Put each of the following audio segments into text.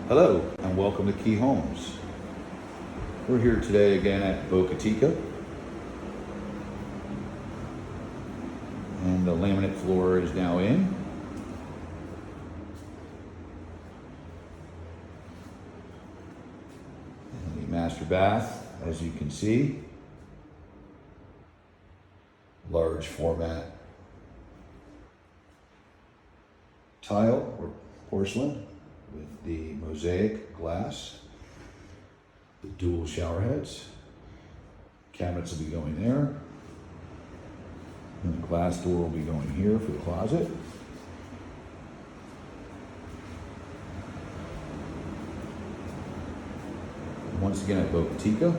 Hello and welcome to Kee Homes. We're here today again at Boca Raton, and the laminate floor is now in. And the master bath, as you can see, large format tile or porcelain with the mosaic glass, the dual shower heads. Cabinets will be going there. And the glass door will be going here for the closet. Once again at Boca Raton.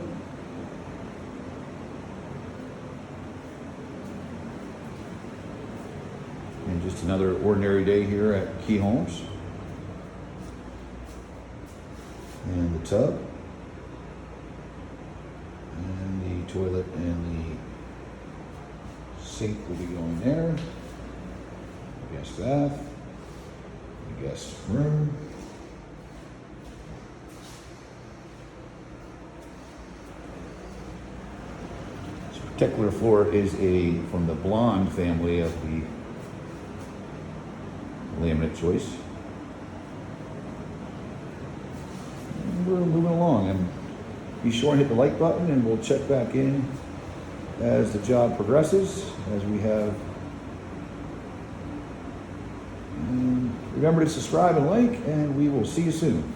And just another ordinary day here at Kee Homes. And the tub. And the toilet and the sink will be going there. Guest bath. The guest room. This particular floor is from the blonde family of the laminate choice. And we're moving along, and be sure and hit the like button, and we'll check back in as the job progresses, as we have. And remember to subscribe and like, and we will see you soon.